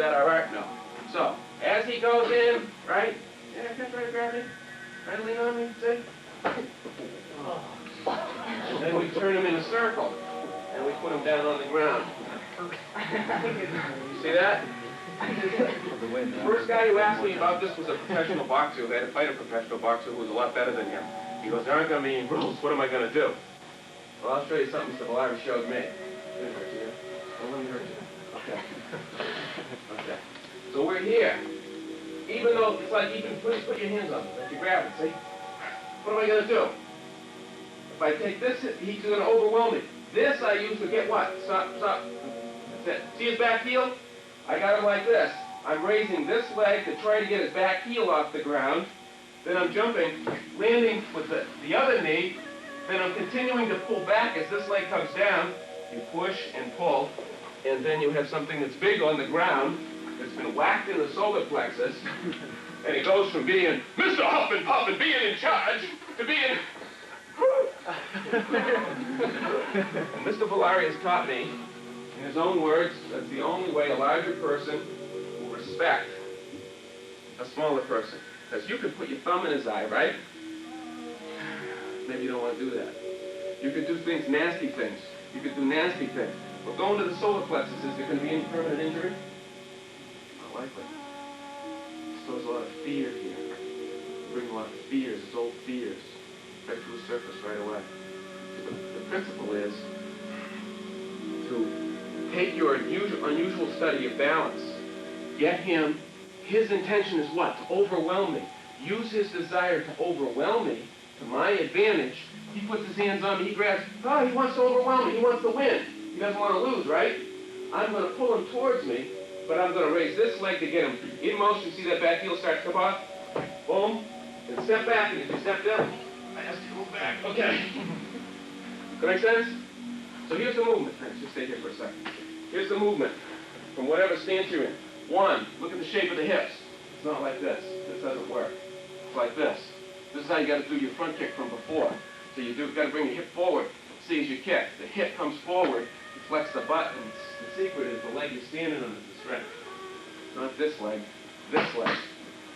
that all right? No. So, as he goes in, right? Yeah, can I try to grab me? Try to lean on me, see? And then we turn him in a circle, and we put him down on the ground. You see that? The first guy who asked me about this was a professional boxer who had to fight a professional boxer who was a lot better than him. He goes, there aren't going to be any rules. What am I going to do? Well, I'll show you something Mr. Valari showed me. Didn't hurt you. Don't let me hurt you. Okay. Okay. So we're here. Even though it's like you can put your hands on it, like you grab it, see? What am I going to do? If I take this, he's going to overwhelm me. This I use to get what? Stop, stop. That's it. See his back heel? I got him like this. I'm raising this leg to try to get his back heel off the ground. Then I'm jumping, landing with the other knee. Then I'm continuing to pull back as this leg comes down. You push and pull, and then you have something that's big on the ground that's been whacked in the solar plexus, and it goes from being Mr. Huff and Puff and being in charge to being... And Mr. Valari has taught me, in his own words, that's the only way a larger person will respect a smaller person. Because you could put your thumb in his eye, right? Maybe you don't want to do that. You could do things, nasty things. You could do nasty things. But going to the solar plexus, is there going to be any permanent injury? Not likely. So there's a lot of fear here. Bring a lot of fears, those old fears, right to the surface right away. The principle is to take your unusual study of balance, get him, his intention is what? To overwhelm me. Use his desire to overwhelm me to my advantage. He puts his hands on me, he grabs, oh, he wants to overwhelm me, he wants to win. He doesn't want to lose, right? I'm going to pull him towards me, but I'm going to raise this leg to get him in motion. See that back heel start to come off? Boom. And step back, and if you step down, I have to go back. Okay. That make sense? So here's the movement. Thanks. Just stay here for a second. Here's the movement from whatever stance you're in. One, look at the shape of the hips. It's not like this. This doesn't work. It's like this. This is how you got to do your front kick from before. So you got to bring your hip forward. See as you kick. The hip comes forward. You flex the butt, and the secret is the leg you're standing on is the strength. Not this leg. This leg.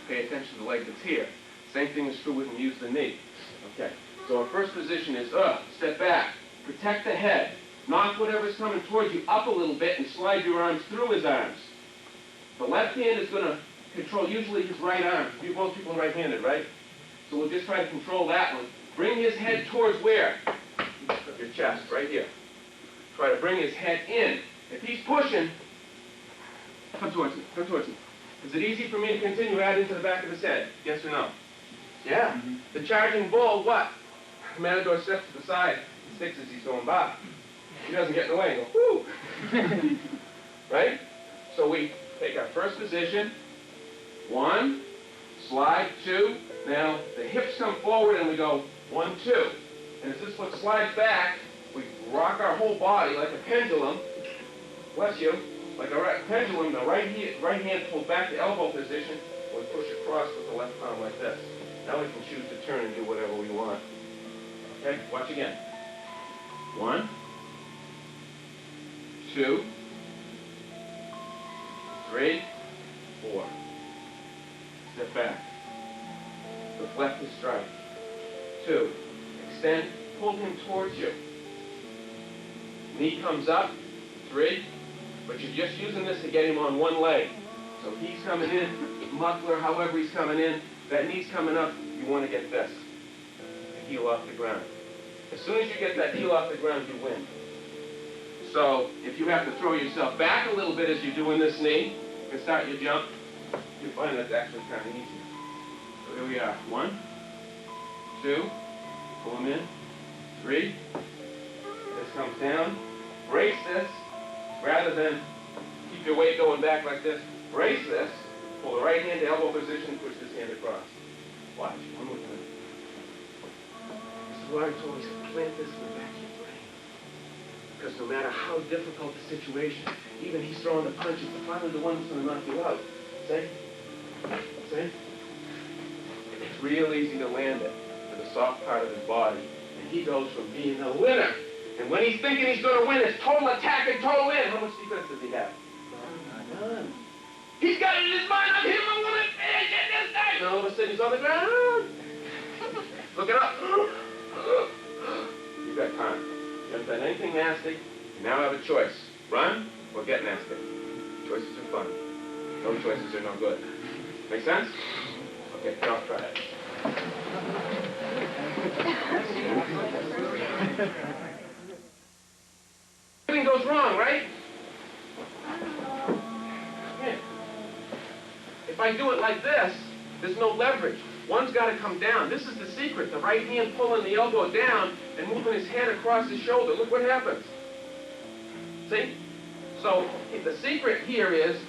Pay attention to the leg that's here. Same thing is true when you use the knee. Okay. So our first position is step back. Protect the head. Knock whatever's coming towards you up a little bit and slide your arms through his arms. The left hand is going to control usually his right arm. Most people are right-handed, right? So we'll just try to control that one. Bring his head towards where? Your chest, right here. Try to bring his head in. If he's pushing, come towards me, come towards me. Is it easy for me to continue out into the back of his head? Yes or no? Yeah. Mm-hmm. The charging bull, what? The matador steps to the side and sticks as he's going by. He doesn't get in the way and go, whoo! Right? So we take our first position. 1, slide, 2. Now the hips come forward and we go 1, 2. And as this foot slides back, we rock our whole body like a pendulum. Bless you. Like a pendulum, the right hand pulls back to elbow position. We push across with the left palm like this. Now we can choose to turn and do whatever we want. Okay, watch again. 1, 2, 3, 4. Step back. Deflect the strike. 2. Extend. Pull him towards you. Knee comes up. 3. But you're just using this to get him on one leg. So if he's coming in, muffler, however he's coming in, that knee's coming up, you want to get this. The heel off the ground. As soon as you get that heel off the ground, you win. So if you have to throw yourself back a little bit as you're doing this knee, you can start your jump. You find that's actually kind of easy. So here we are. 1, 2, pull him in. 3. This comes down. Brace this. Rather than keep your weight going back like this, brace this. Pull the right hand to elbow position. Push this hand across. Watch. One more time. This is why I told you to plant this in the back of your brain. Because no matter how difficult the situation, even he's throwing the punches, but finally the one that's going to knock you out. See? See? It's real easy to land it to the soft part of his body. And he goes from being a winner. And when he's thinking he's going to win, it's total attack and total in. How much defense does he have? None. He's got it in his mind. I'm him. I'm going to finish it this time. And all of a sudden, he's on the ground. Looking up. You got time. You haven't done anything nasty. You now have a choice. Run or get nasty. Choices are fun. No choices are no good. Make sense? Okay, now try it. Everything goes wrong, right? Yeah. If I do it like this, there's no leverage. One's got to come down. This is the secret. The right hand pulling the elbow down and moving his head across his shoulder. Look what happens. See? So the secret here is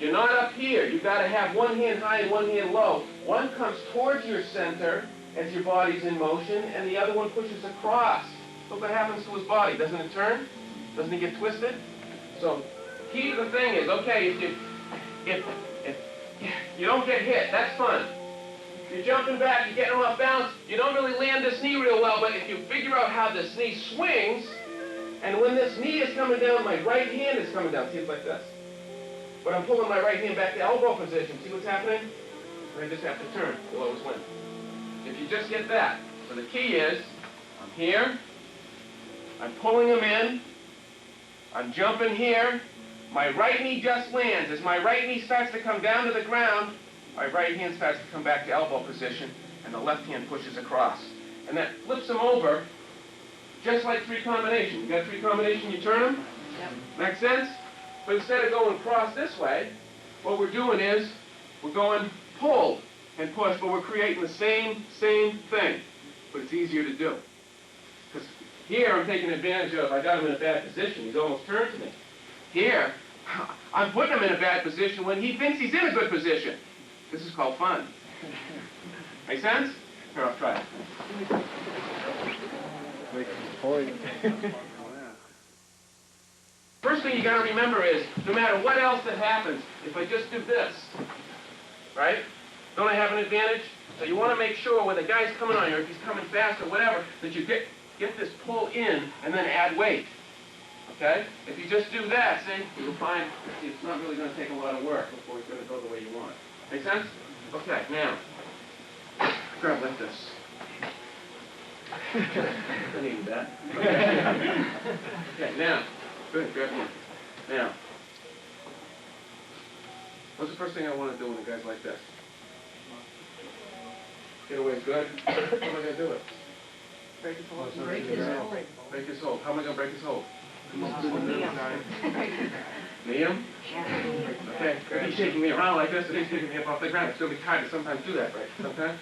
you're not up here. You've got to have one hand high and one hand low. One comes towards your center as your body's in motion, and the other one pushes across. Look what happens to his body. Doesn't it turn? Doesn't it get twisted? So key to the thing is, okay, if you don't get hit, that's fun. You're jumping back, you're getting off balance, you don't really land this knee real well, but if you figure out how this knee swings, and when this knee is coming down, my right hand is coming down. See, it's like this. But I'm pulling my right hand back to elbow position. See what's happening? And I just have to turn. You'll always win. If you just get that. So the key is, I'm here, I'm pulling him in, I'm jumping here, my right knee just lands. As my right knee starts to come down to the ground, my right hand starts to come back to elbow position, and the left hand pushes across. And that flips him over, just like three combination. You got three combination, you turn them? Yep. Make sense? But instead of going cross this way, what we're doing is, we're going pull and push, but we're creating the same thing. But it's easier to do. Because here I'm taking advantage of, I got him in a bad position. He's almost turned to me. Here, I'm putting him in a bad position when he thinks he's in a good position. This is called fun. Make sense? Here, I'll try it. First thing you got to remember is, no matter what else that happens, if I just do this, right? Don't I have an advantage? So you want to make sure when the guy's coming on you, or if he's coming fast or whatever, that you get this pull in and then add weight. Okay? If you just do that, see, you'll find it's not really going to take a lot of work before it's going to go the way you want it. Make sense? Okay, now, grab like this. I needed that. Okay, now, good, grab me. Now, what's the first thing I want to do when a guy's like this? Get away good. How am I going to do it? Break his hold. Break his hold. Break his hold. How am I going to break his hold? Knee Knee him? Okay. If he's shaking me around like this, and he's picking me up off the ground, it's going to be hard to sometimes do that, right? Sometimes?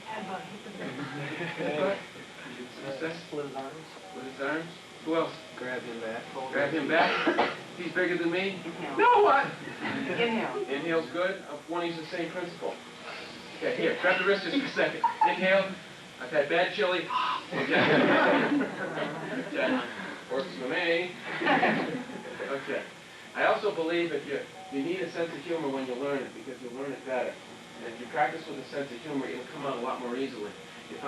Headbutt. Split his arms. Split his arms. Who else? Grab him back. Grab him back. He's bigger than me. Inhale. No, what? Inhale. Inhale's good. I want to use the same principle. Okay, here, grab the wrist just for a second. Inhale. I've had bad chili. Okay. Okay. Works for me. Okay. I also believe that you need a sense of humor when you learn it, because you'll learn it better. And if you practice with a sense of humor, it'll come out a lot more easily. If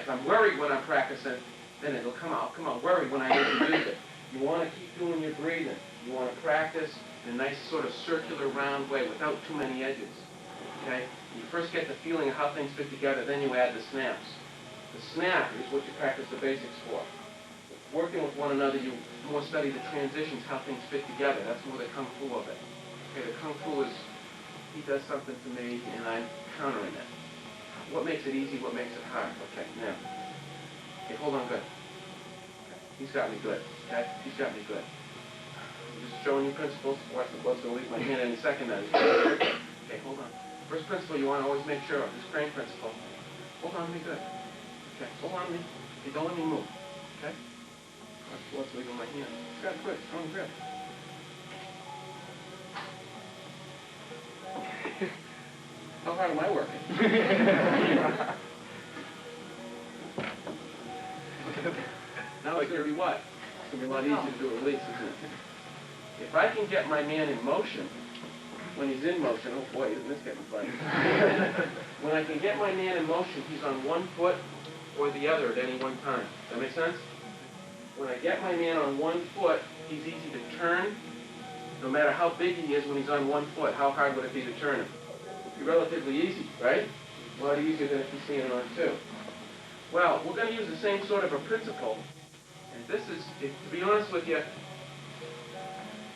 I'm worried when I'm practicing, then it'll come out. I'll come out worried when I introduce it. You want to keep doing your breathing. You want to practice in a nice sort of circular, round way without too many edges. Okay? You first get the feeling of how things fit together, then you add the snaps. The snap is what you practice the basics for. Working with one another, you more study the transitions, how things fit together. That's more the kung fu of it. Okay, the kung fu is, he does something to me, and I'm countering it. What makes it easy, what makes it hard? Okay, now. Okay, hold on good. Okay. He's got me good. Okay? He's got me good. I'm just showing you principles. Watch, the blood's going to leave my hand any second now. Okay, hold on. First principle you want to always make sure of, this crane principle. Hold on to me good. Okay, hold on to me. Okay, don't let me move. Okay? Watch the blood's leaving my hand. Grab quick, strong grip. How hard am I working? Now it's going to be what? It's going to be a lot easier to do a release, isn't it? If I can get my man in motion, when he's in motion, oh boy, isn't this getting funny? When I can get my man in motion, he's on one foot or the other at any one time. Does that make sense? When I get my man on one foot, he's easy to turn no matter how big he is when he's on one foot, how hard would it be to turn him? It'd be relatively easy, right? A lot easier than if he's standing on two. Well, we're going to use the same sort of a principle. And this is, to be honest with you,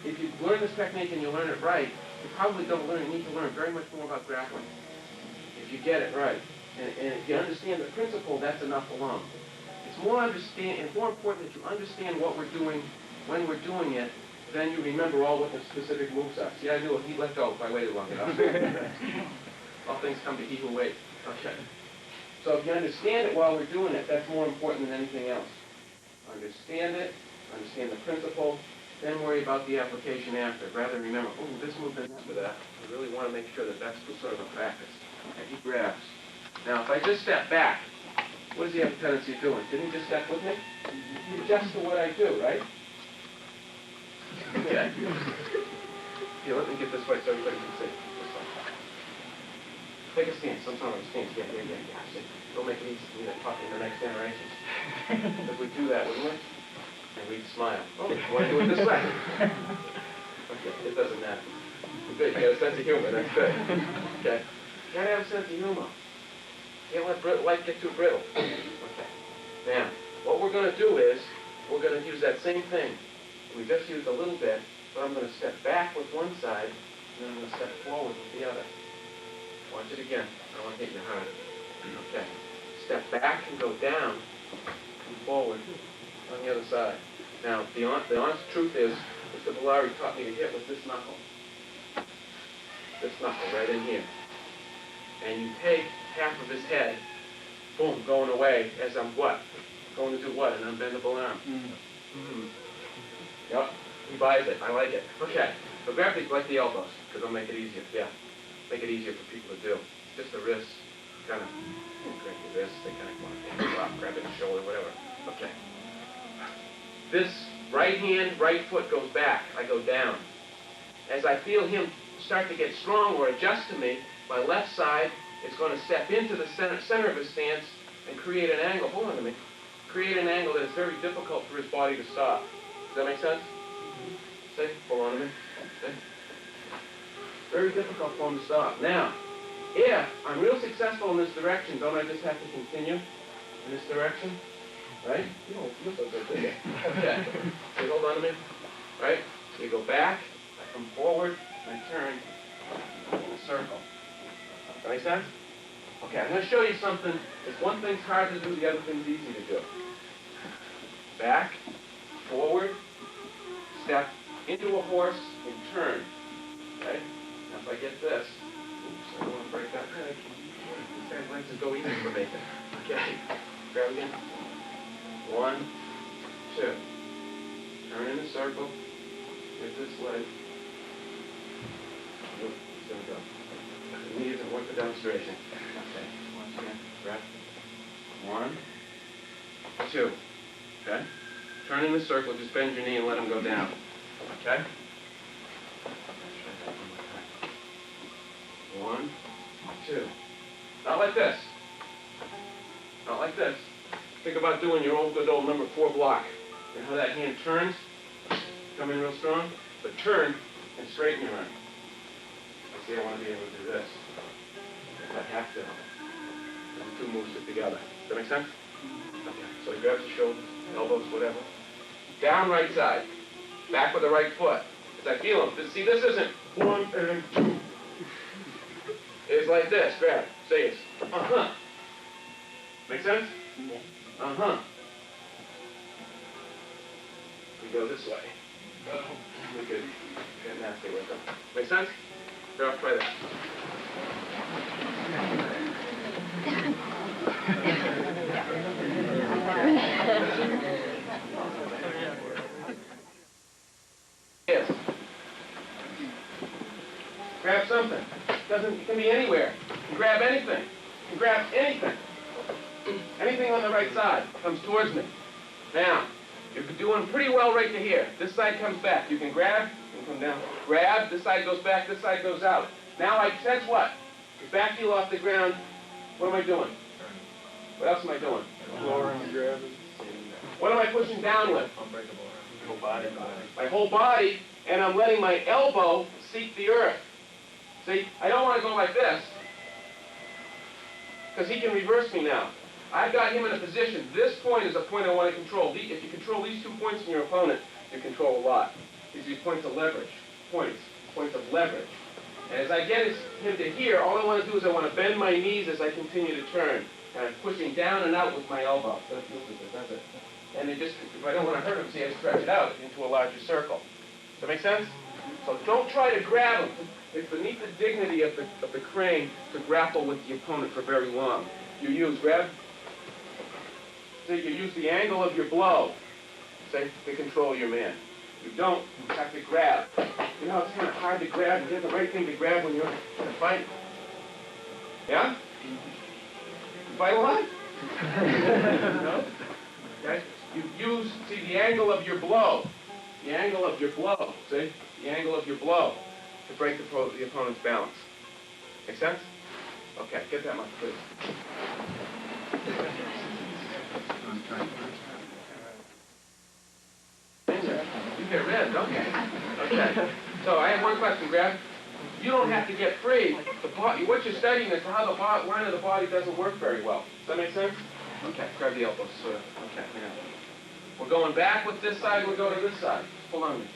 if you learn this technique and you learn it right, you probably don't need to learn very much more about grappling. If you get it right. And if you understand the principle, that's enough alone. It's more important that you understand what we're doing when we're doing it, then you remember all what the specific moves are. See, I knew it. He let go if I waited long enough. All things come to he who waits. Okay. So if you understand it while we're doing it, that's more important than anything else. Understand it, understand the principle, then worry about the application after. Rather than remember, oh, this move and that with that. I really want to make sure that that's sort of a practice. And he grabs. Now, if I just step back, what does he have a tendency of doing? Didn't he just step with me? He adjusts to what I do, right? Okay. Here, let me get this way so everybody can see. This way. Take a stance, some sort of stance. Yeah. See, don't make it easy for me to talk in the next generations. If we do that, wouldn't we? And we'd smile. Oh, you want to do it this way? Okay, it doesn't matter. Good, you got a sense of humor, that's good. Okay. You gotta have a sense of humor. Can't let life get too brittle. Okay. Now, what we're going to do is, we're going to use that same thing. We just used a little bit, but I'm going to step back with one side, and then I'm going to step forward with the other. Watch it again. I don't want to hit you hard. Okay. Step back and go down and forward on the other side. Now, the honest truth is, Mr. Bellari taught me to hit with this knuckle. This knuckle right in here. And you take half of his head, boom, going away as I'm what? Going to do what? An unbendable arm. Yep, he buys it. I like it. Okay, so grab the elbows, because it'll make it easier. Yeah, make it easier for people to do. Just the wrists, kind of grab your wrists. They kind of want to drop, grab it in the shoulder, whatever. Okay. This right hand, right foot goes back. I go down. As I feel him start to get strong or adjust to me, my left side is going to step into the center of his stance and create an angle. Hold on a minute. Create an angle that is very difficult for his body to stop. Does that make sense? See? Hold on a minute. See? Very difficult for him to stop. Now, if I'm real successful in this direction, don't I just have to continue in this direction? Right? You don't feel so good, do you? Okay. So hold on a minute. Right? You go back, I come forward, I turn in a circle. Does that make sense? Okay, I'm going to show you something. If one thing's hard to do, the other thing's easy to do. Back, forward, step into a horse, and turn. Okay? Now if I get this, oops, I don't want to break that leg. This guy's legs just go easy for me. Okay, grab again. 1, 2. Turn in a circle. Get this leg. Nope, it's going to go. The knee isn't worth the demonstration. Okay, once again, grab. 1, 2. Okay? Turn in the circle, just bend your knee and let him go down. Okay? 1, 2. Not like this. Not like this. Think about doing your old good old number 4 block. And how that hand turns. Come in real strong. But turn and straighten your arm. See, I want to be able to do this. If I have to. The 2 moves fit together. Does that make sense? Okay. So he grabs the shoulders, elbows, whatever. Down right side. Back with the right foot. As I feel him. See, this isn't 1 and 2. It's like this. Grab. Say it's uh-huh. Make sense? Yeah. Uh-huh. We go this way. We could get nasty with them. Make sense? Here, I'll try that. Yes. Grab something. It can be anywhere. You can grab anything. You can grab anything. Anything on the right side comes towards me. Now, you're doing pretty well right to here. This side comes back. You can grab, you can come down. Grab, this side goes back, this side goes out. Now I sense what? Your back heel off the ground. What am I doing? What else am I doing? Lowering and grabbing. What am I pushing down with? Unbreakable arm. Whole body. My whole body, and I'm letting my elbow seek the earth. See, I don't want to go like this, because he can reverse me now. I've got him in a position. This point is a point I want to control. If you control these 2 points in your opponent, you control a lot. These are points of leverage. Points of leverage. And as I get him to here, all I want to do is I want to bend my knees as I continue to turn. And I'm pushing down and out with my elbow. That's it. And if I don't want to hurt him, see, I stretch it out into a larger circle. Does that make sense? So don't try to grab him. It's beneath the dignity of the crane to grapple with the opponent for very long. You use the angle of your blow, say, to control your man. You don't have to grab. You know, it's kind of hard to grab. You get the right thing to grab when you're in a fight. Yeah? You fight a lot? No? Okay? You see, the angle of your blow. The angle of your blow, see? The angle of your blow to break the opponent's balance. Make sense? Okay, get that much, please. You get red, don't you? Okay. So I have one question, Grab. You don't have to get free. What you're studying is how the line of the body doesn't work very well. Does that make sense? Okay, grab the elbows, sort of. Okay, yeah. We're going back with this side, we'll go to this side. Pull on me.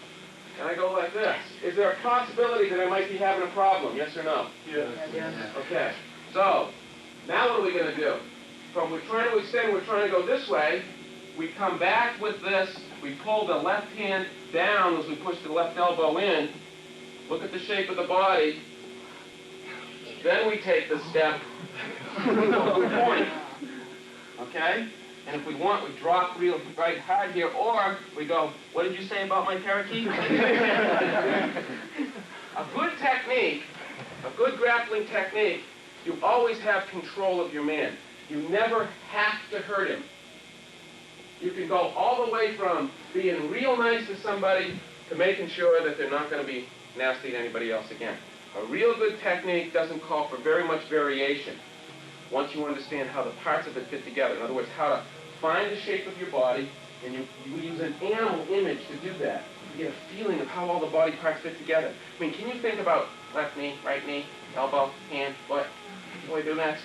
And I go like this. Is there a possibility that I might be having a problem? Yes or no? Yes. Okay. So, now what are we going to do? From we're trying to extend, we're trying to go this way. We come back with this. We pull the left hand down as we push the left elbow in. Look at the shape of the body. Then we take the step. Point. Okay? And if we want, we drop right hard here, or we go, what did you say about my parakeet? A good technique, a good grappling technique, you always have control of your man. You never have to hurt him. You can go all the way from being real nice to somebody to making sure that they're not going to be nasty to anybody else again. A real good technique doesn't call for very much variation once you understand how the parts of it fit together. In other words, how to find the shape of your body, and you use an animal image to do that. You get a feeling of how all the body parts fit together. I mean, can you think about left knee, right knee, elbow, hand, foot? Boy, do that.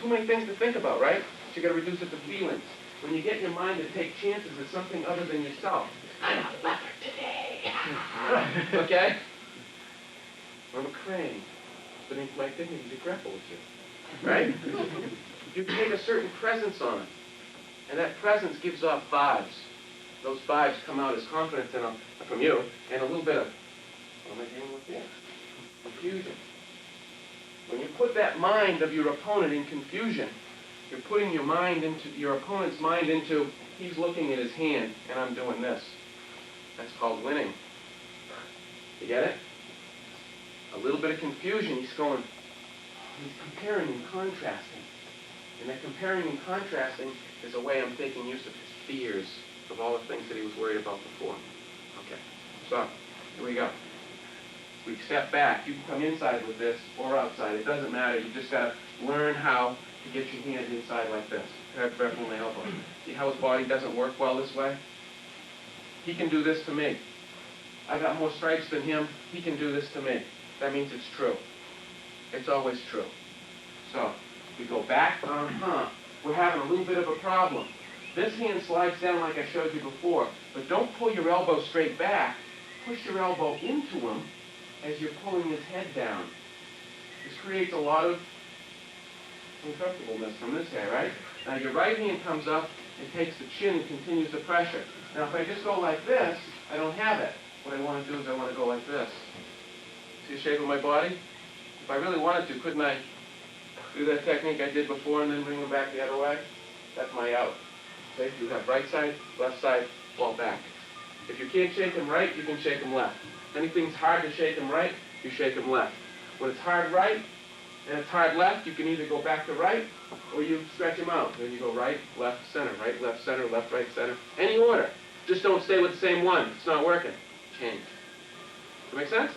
Too many things to think about, right? So you got to reduce it to feelings. When you get your mind to take chances with something other than yourself, I'm a leopard today. Okay? I'm a crane. It's beneath my dignity to grapple with you. Right? You take a certain presence on it. And that presence gives off vibes. Those vibes come out as confidence from you, and a little bit of, what am I dealing with here? Confusion. When you put that mind of your opponent in confusion, you're putting your opponent's mind into, he's looking at his hand, and I'm doing this. That's called winning. You get it? A little bit of confusion, he's comparing and contrasting. And that comparing and contrasting is a way I'm taking use of his fears, of all the things that he was worried about before. Okay, so here we go. We step back. You can come inside with this or outside. It doesn't matter. You just got to learn how to get your hand inside like this. Careful on the elbow. See how his body doesn't work well this way? He can do this to me. I got more stripes than him. He can do this to me. That means it's true. It's always true. So we go back. We're having a little bit of a problem. This hand slides down like I showed you before, but don't pull your elbow straight back. Push your elbow into him as you're pulling his head down. This creates a lot of uncomfortableness from this guy, right? Now your right hand comes up and takes the chin and continues the pressure. Now if I just go like this, I don't have it. What I want to do is I want to go like this. See the shape of my body? If I really wanted to, couldn't I do that technique I did before and then bring them back the other way? That's my out. Okay, you have right side, left side, fall back. If you can't shake him right, you can shake him left. If anything's hard to shake him right, you shake him left. When it's hard right and it's hard left, you can either go back to right or you stretch him out. Then you go right, left, center, right, left, center, left, right, center. Any order. Just don't stay with the same one. It's not working. Change. Does that make sense?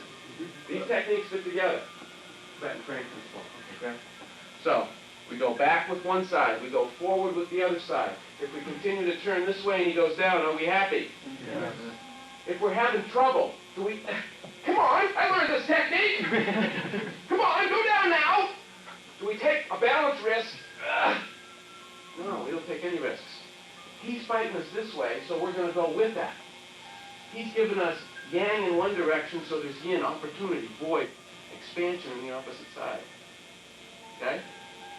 These techniques fit together. That and crane principle. Okay? So, we go back with one side. We go forward with the other side. If we continue to turn this way and he goes down, are we happy? Yes. If we're having trouble, Do we... Come on, I learned this technique. Come on, go down now. Do we take a balance risk? No, we don't take any risks. He's fighting us this way, so we're going to go with that. He's given us yang in one direction, so there's yin, opportunity, void, expansion on the opposite side. Okay?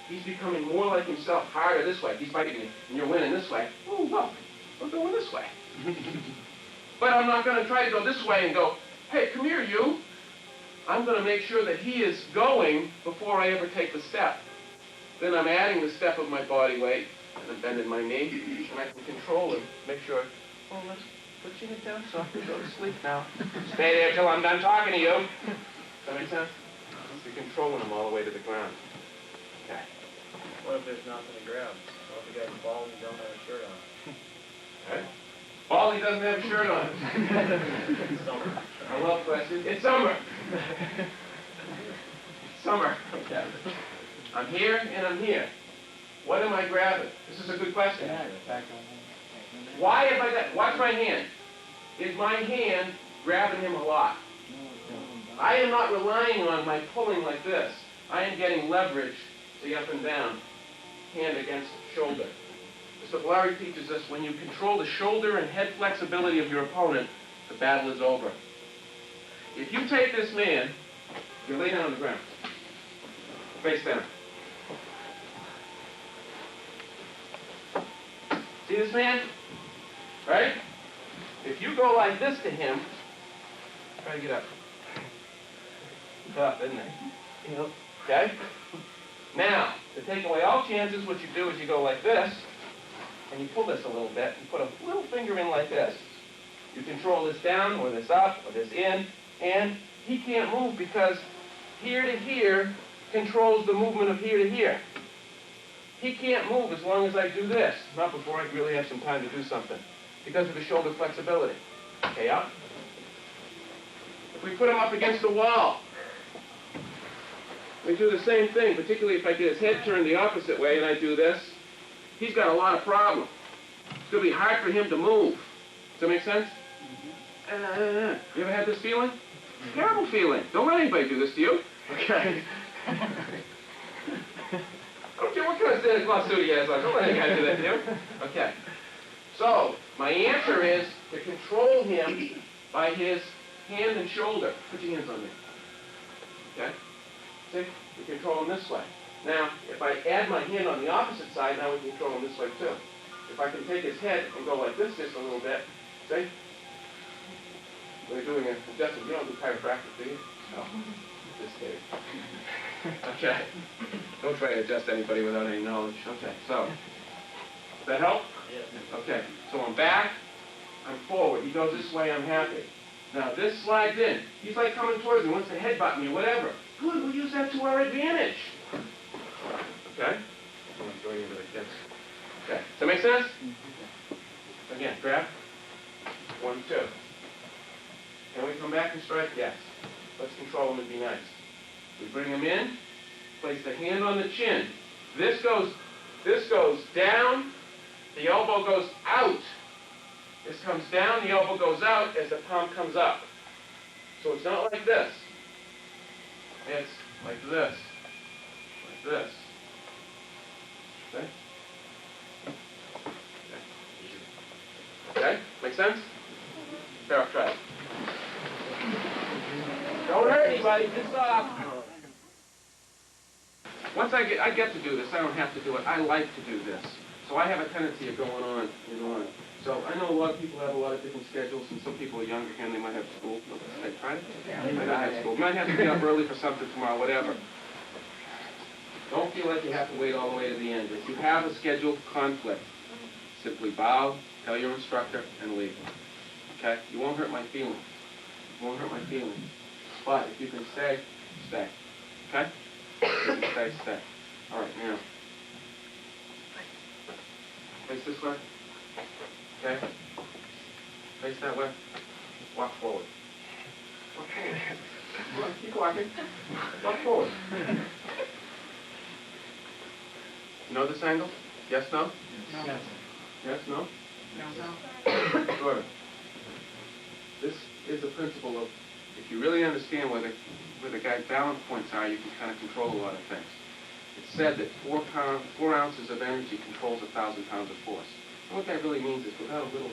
He's becoming more like himself, harder this way. He's fighting you, and you're winning this way. Oh, look, we're going this way. But I'm not going to try to go this way and go, hey, come here, you. I'm going to make sure that he is going before I ever take the step. Then I'm adding the step of my body weight, and I'm bending my knee, and I can control him, make sure, oh, let's put your head down so I can go to sleep now. Stay there till I'm done talking to you. Does that make sense? You're controlling him all the way to the ground. Okay. What if there's nothing to grab? What if the guy's bald and you don't have a shirt on? Okay. Bald, he doesn't have a shirt on. It's summer. I love questions. It's summer. It's summer. Okay. I'm here and I'm here. What am I grabbing? This is a good question. Why have I got... Watch my hand. Is my hand grabbing him a lot? I am not relying on my pulling like this. I am getting leverage, see, up and down, hand against shoulder. Mr. Larry teaches us when you control the shoulder and head flexibility of your opponent, the battle is over. If you take this man, you lay down on the ground, face down. See this man? Right? If you go like this to him, try to get up. Tough, isn't it? Yep. Okay? Now, to take away all chances, what you do is you go like this, and you pull this a little bit, and put a little finger in like this. You control this down, or this up, or this in, and he can't move because here to here controls the movement of here to here. He can't move as long as I do this, not before I really have some time to do something, because of the shoulder flexibility. Okay, up. If we put him up against the wall, we do the same thing, particularly if I get his head turned the opposite way and I do this. He's got a lot of problems. It's going to be hard for him to move. Does that make sense? You ever had this feeling? Terrible feeling. Don't let anybody do this to you. Okay. I don't care what kind of Santa Claus suit he has on. Don't let any guy do that to you. Okay. So, my answer is to control him by his hand and shoulder. Put your hands on me. Okay? See? We control him this way. Now, if I add my hand on the opposite side, now we control him this way too. If I can take his head and go like this just a little bit, see? We're doing an adjustment. You don't do chiropractic, do you? No. Just kidding. Okay. Don't try to adjust anybody without any knowledge. Okay, so. Does that help? Yes. Okay, so I'm back, I'm forward. He goes this way, I'm happy. Now, this slides in. He's like coming towards me, wants to headbutt me, whatever. Good, we'll use that to our advantage. Okay? I'm going into the kids. Okay, does that make sense? Again, grab. 1, 2. Can we come back and strike? Yes. Let's control him and be nice. We bring him in, place the hand on the chin. This goes down, the elbow goes out. This comes down, the elbow goes out as the palm comes up. So it's not like this. It's like this. Like this. Okay? Okay? Make sense? Here, I'll try it. Don't hurt anybody, just stop. Once I get to do this, I don't have to do it. I like to do this. So I have a tendency of going on and on. So I know a lot of people have a lot of different schedules, and some people are younger here and they might have school. Hey, right? They might not have school. You might have to get up early for something tomorrow, whatever. Don't feel like you have to wait all the way to the end. If you have a scheduled conflict, simply bow, tell your instructor, and leave. Okay? You won't hurt my feelings. You won't hurt my feelings. But if you can stay, stay. Okay? If you can stay, stay. All right, now. Face this way. Okay? Face that way. Walk forward. Walk forward. Come on, keep walking. Walk forward. You know this angle? Yes, no? Yes. Yes, no? No. Sure. This is the principle of, if you really understand where the guy's balance points are, you can kind of control a lot of things. It's said that 4 ounces of energy controls 1,000 pounds of force. And what that really means is with a little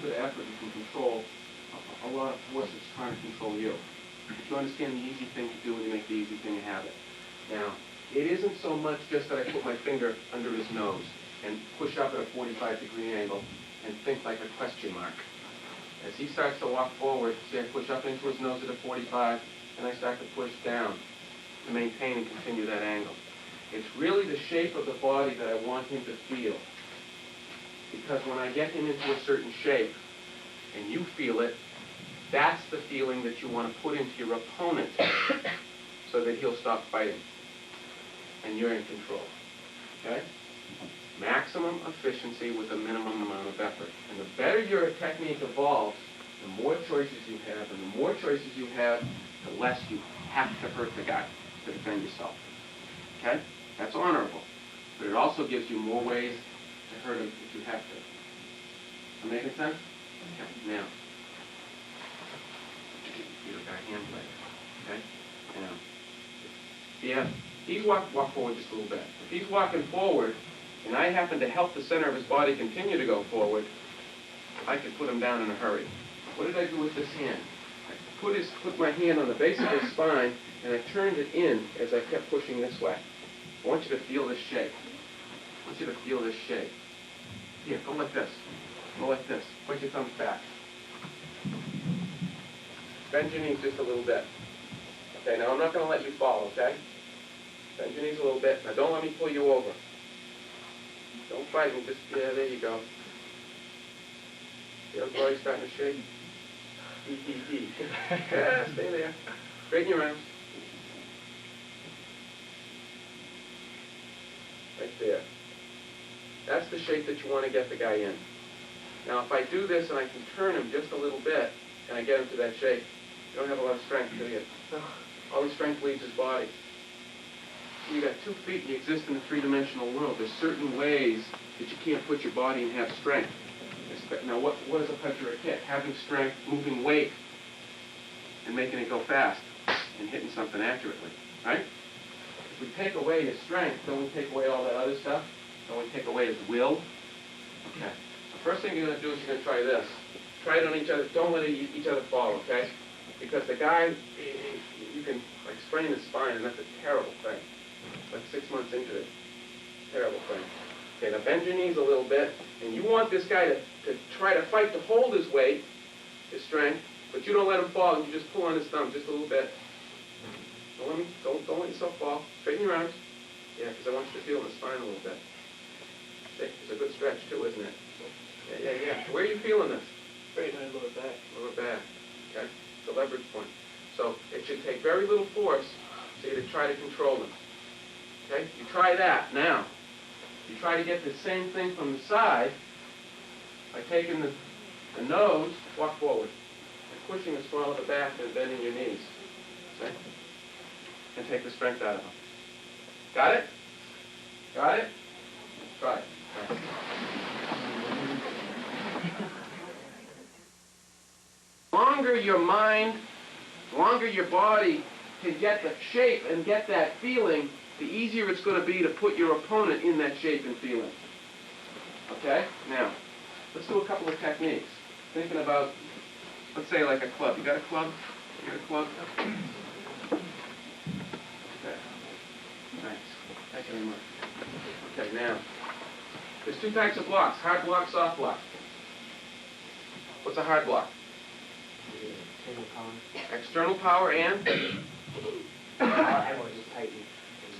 bit of effort, you can control a lot of force that's trying to control you. If you understand the easy thing to do and you make the easy thing a habit. Now, it isn't so much just that I put my finger under his nose and push up at a 45-degree angle and think like a question mark. As he starts to walk forward, see I push up into his nose at a 45, and I start to push down to maintain and continue that angle. It's really the shape of the body that I want him to feel. Because when I get him into a certain shape, and you feel it, that's the feeling that you want to put into your opponent so that he'll stop fighting. And you're in control. Okay? Maximum efficiency with a minimum amount of effort. And the better your technique evolves, the more choices you have, and the more choices you have, the less you have to hurt the guy to defend yourself. Okay? That's honorable. But it also gives you more ways to hurt him if you have to. Am I making sense? Okay. Now, you've got hand play. Okay? Now, yeah, he's walk forward just a little bit. If he's walking forward, and I happen to help the center of his body continue to go forward, I could put him down in a hurry. What did I do with this hand? I put my hand on the base of his spine, and I turned it in as I kept pushing this way. I want you to feel this shape. I want you to feel this shape. Here, go like this. Go like this. Put your thumbs back. Bend your knees just a little bit. Okay, now I'm not going to let you fall, okay? Bend your knees a little bit. Now don't let me pull you over. Don't fight me, just, yeah, there you go. The other body's starting to shake. Yeah, stay there. Straighten your arms. Right there. That's the shape that you want to get the guy in. Now, if I do this and I can turn him just a little bit, and I get him to that shape, you don't have a lot of strength, do you? All the strength leaves his body. You got 2 feet and you exist in a 3-dimensional world. There's certain ways that you can't put your body and have strength. Now, what is a punch or a kick? Having strength, moving weight, and making it go fast, and hitting something accurately, right? If we take away his strength, don't we take away all that other stuff? Don't we take away his will? Okay. The first thing you're going to do is you're going to try this. Try it on each other. Don't let each other fall, okay? Because the guy, you can like sprain his spine, and that's a terrible thing. Like 6 months into it. Terrible thing. Okay, now bend your knees a little bit, and you want this guy to try to fight to hold his weight, his strength, but you don't let him fall, and you just pull on his thumb just a little bit. Don't let yourself fall. Straighten your arms. Yeah, because I want you to feel in the spine a little bit. See, it's a good stretch too, isn't it? Yeah. Where are you feeling this? Right in the lower back. Lower back. Okay? It's a leverage point. So it should take very little force for you to try to control them. Okay? You try that. Now, you try to get the same thing from the side by taking the nose, walk forward, and pushing the small of the back and bending your knees. See? And take the strength out of them. Got it? Got it? Try it. Try it. The longer your mind, the longer your body can get the shape and get that feeling, the easier it's going to be to put your opponent in that shape and feeling. Okay? Now, let's do a couple of techniques. Thinking about, let's say like a club. You got a club? You got a club? Okay. Thanks. Thank you very much. Okay, now, there's 2 types of blocks, hard block, soft block. What's a hard block? External power and? It's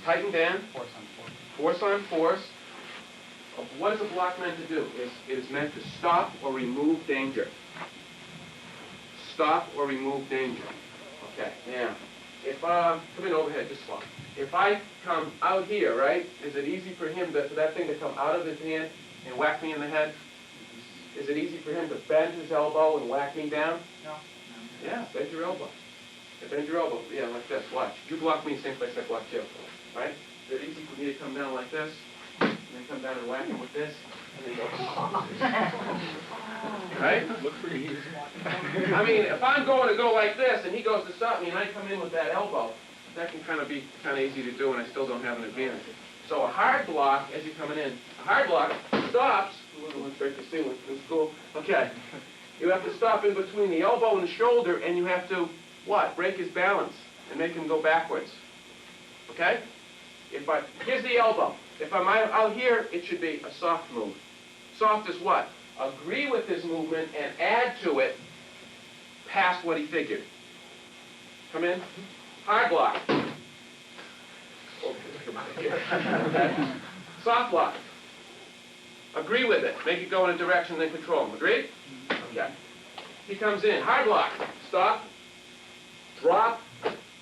tightened in. Force on force. What is a block meant to do? It is meant to stop or remove danger. Stop or remove danger. Okay, now, if come in overhead, just swap. If I come out here, right, is it easy for him for that thing to come out of his hand and whack me in the head? Is it easy for him to bend his elbow and whack me down? No. Yeah, bend your elbow. Yeah, bend your elbow. Yeah, like this. Watch. You block me, same place I blocked you. Right? Is it easy for me to come down like this? And then come down and whack him with this. And then go. Right? Look for you. I mean, if I'm going to go like this and he goes to stop me and I come in with that elbow, that can be kind of easy to do and I still don't have an advantage. So a hard block, as you're coming in, a hard block stops. Let's break the ceiling. It's cool. Okay. You have to stop in between the elbow and the shoulder, and you have to, what? Break his balance and make him go backwards. Okay? Here's the elbow. If I'm out here, it should be a soft move. Soft is what? Agree with his movement and add to it past what he figured. Come in. Hard block. Okay. Soft block. Agree with it. Make it go in a direction, then control him. Agreed? Okay. He comes in. Hard block. Stop. Drop.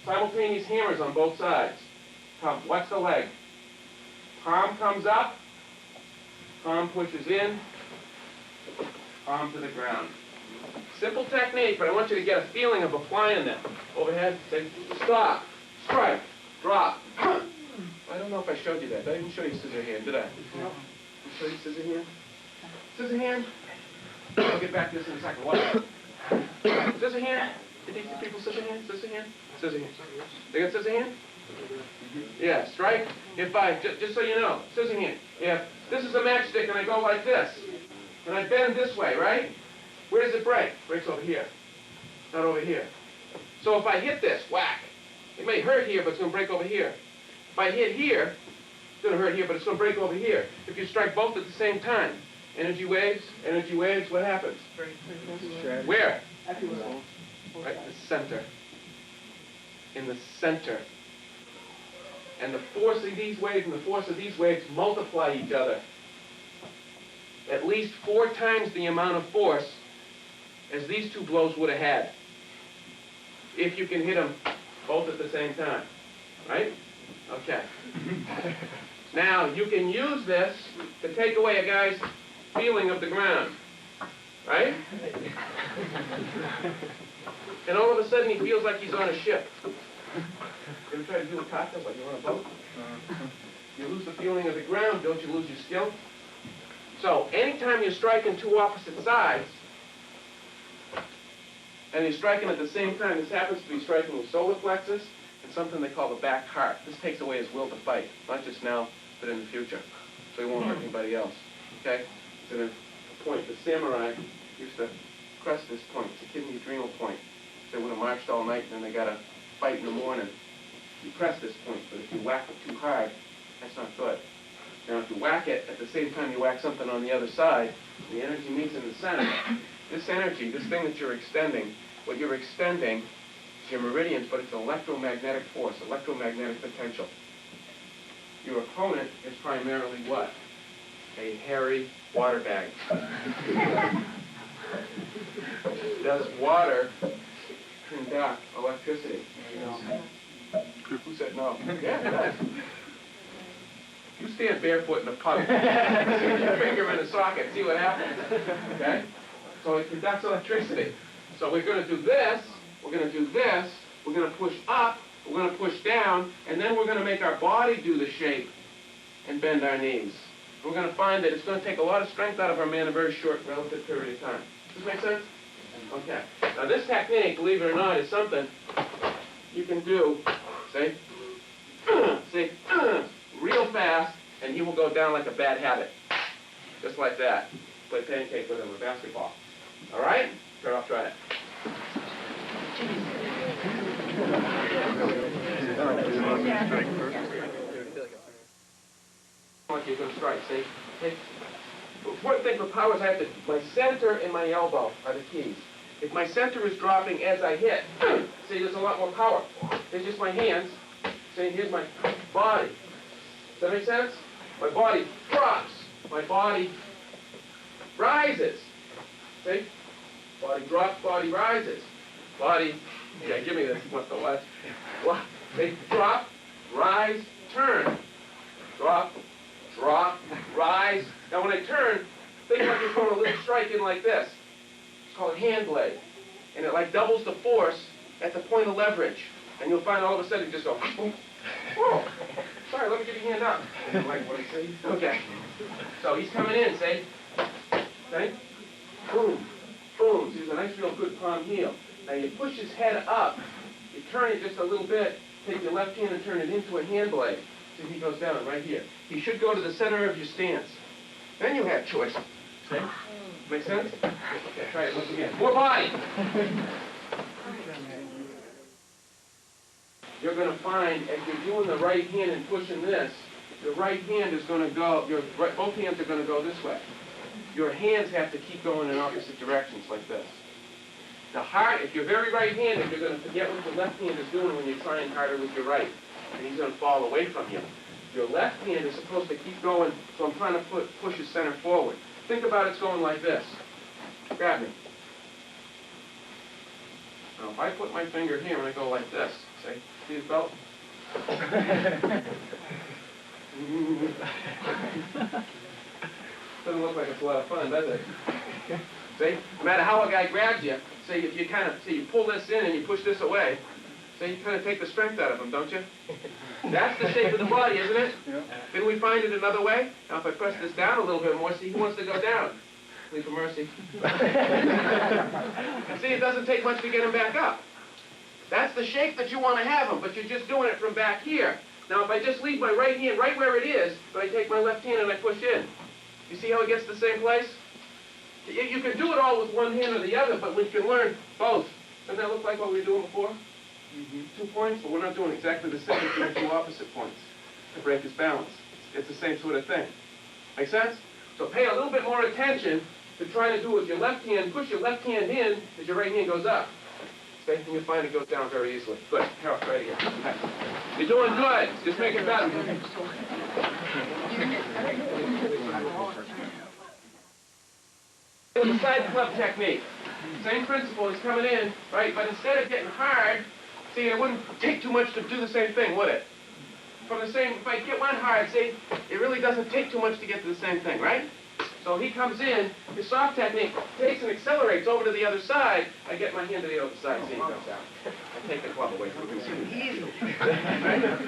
Simultaneous hammers on both sides. Come. Flex the leg. Palm comes up. Palm pushes in. Palm to the ground. Simple technique, but I want you to get a feeling of applying that. Overhead. Say, stop. Strike. Drop. I don't know if I showed you that. I didn't show you scissor hand, did I? No. Show you scissor hand? Scissor hand? I'll get back to this in a second. Watch. Scissor hand? Did these people scissor hand? Scissor hand? Scissor hand. They got scissor hand? Yeah, strike. If I, just so you know, scissor hand. If this is a matchstick and I go like this, and I bend this way, right? Where does it break? Breaks over here. Not over here. So if I hit this, whack. It may hurt here, but it's going to break over here. If I hit here, it's going to hurt here, but it's going to break over here. If you strike both at the same time, energy waves, what happens? Where? Right in the center. In the center. And the force of these waves and the force of these waves multiply each other. At least 4 times the amount of force as these two blows would have had. If you can hit them both at the same time. Right? Okay. Now, you can use this to take away a guy's feeling of the ground. Right? And all of a sudden he feels like he's on a ship. You ever try to do a kata while you're on a boat? You lose the feeling of the ground, don't you lose your skill? So, anytime you're striking two opposite sides, and you're striking at the same time, this happens to be striking the solar plexus and something they call the back heart. This takes away his will to fight, not just now, but in the future. So he won't hurt anybody else. Okay? So then, a point, the samurai used to press this point. It's a kidney adrenal point. They would have marched all night and then they got to fight in the morning. You press this point, but if you whack it too hard, that's not good. Now, if you whack it, at the same time you whack something on the other side, the energy meets in the center. This energy, this thing that you're extending, what you're extending is your meridians, but it's an electromagnetic force, electromagnetic potential. Your opponent is primarily what? A hairy water bag. Does water conduct electricity? Who said no? Yeah, it does. You stand barefoot in a puddle, stick your finger in a socket, see what happens. Okay? So it conducts electricity. So we're going to do this, we're going to do this, we're going to push up, we're going to push down, and then we're going to make our body do the shape and bend our knees. We're going to find that it's going to take a lot of strength out of our man in a very short relative period of time. Does this make sense? Okay. Now this technique, believe it or not, is something you can do, say, real fast, and he will go down like a bad habit. Just like that. Play pancake with him with basketball. All right? Turn off, try it. Like you're going to strike, see? Okay. The important thing for power is I have to, my center and my elbow are the keys. If my center is dropping as I hit, see, there's a lot more power. There's just my hands. See, here's my body. Does that make sense? My body drops. My body rises. See? Body drops, body rises. Body, yeah, give me this. What the what? They drop, rise, turn. Drop, drop, rise. Now when I turn, think like you're throwing a little strike in like this. It's called a hand blade. And it like doubles the force at the point of leverage. And you'll find all of a sudden you just go, boom, whoa. sorry, let me get your hand up. You don't like what I say? Okay. So he's coming in, see? See? Boom. Boom. So there's a nice, real good palm heel. Now you push his head up. You turn it just a little bit. Take your left hand and turn it into a hand blade. See, he goes down right here. He should go to the center of your stance. Then you have choice. See? Make sense? Okay, try it once again. More body. You're going to find, if you're doing the right hand and pushing this, your right hand is going to go, both hands are going to go this way. Your hands have to keep going in opposite directions like this. Now, if you're very right-handed, you're going to forget what your left hand is doing when you're trying harder with your right, and he's going to fall away from you. Your left hand is supposed to keep going, so I'm trying to push his center forward. Think about it's going like this. Grab me. Now, if I put my finger here and I go like this, see his belt? Doesn't look like it's a lot of fun, does it? See? No matter how a guy grabs you, say if you you pull this in and you push this away, so you kind of take the strength out of him, don't you? That's the shape of the body, isn't it? Yeah. Then we find it another way. Now if I press this down a little bit more, see, he wants to go down. Plead for mercy. See, it doesn't take much to get him back up. That's the shape that you want to have him, but you're just doing it from back here. Now if I just leave my right hand right where it is, but I take my left hand and I push in, you see how it gets to the same place? You can do it all with one hand or the other, but we can learn both. Doesn't that look like what we were doing before? Mm-hmm. 2 points, but we're not doing exactly the same. We're doing 2 opposite points to break his balance. It's the same sort of thing. Make sense? So pay a little bit more attention to try to do with your left hand. Push your left hand in as your right hand goes up. Okay? And you'll find it goes down very easily. Good. Carol, right again. Okay. You're doing good. Just make it better. With the side club technique. Same principle, he's coming in, right? But instead of getting hard, see, it wouldn't take too much to do the same thing, would it? From the same, if I get one hard, see, it really doesn't take too much to get to the same thing, right? So he comes in, his soft technique takes and accelerates over to the other side. I get my hand to the other side, see, he comes out. I take the club away from him. Easy. Right?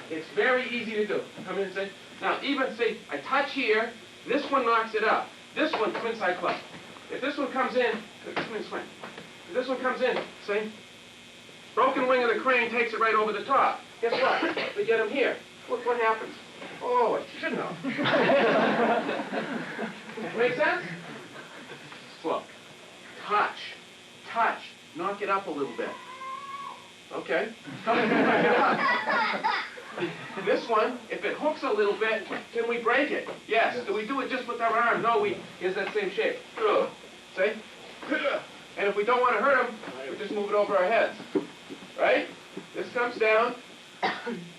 It's very easy to do. Come in and say, now even, see, I touch here, this one knocks it up. This one, come inside club. If this one comes in, come in, swing. If this one comes in, see? Broken wing of the crane takes it right over the top. Guess what? We get him here. Look what happens. Oh, I shouldn't have. Make sense? Look. Touch. Touch. Knock it up a little bit. Okay. Come in and knock it up. This one, if it hooks a little bit, can we break it? Yes. Do we do it just with our arm? No, here's that same shape. See? And if we don't want to hurt him, we just move it over our heads. Right? This comes down.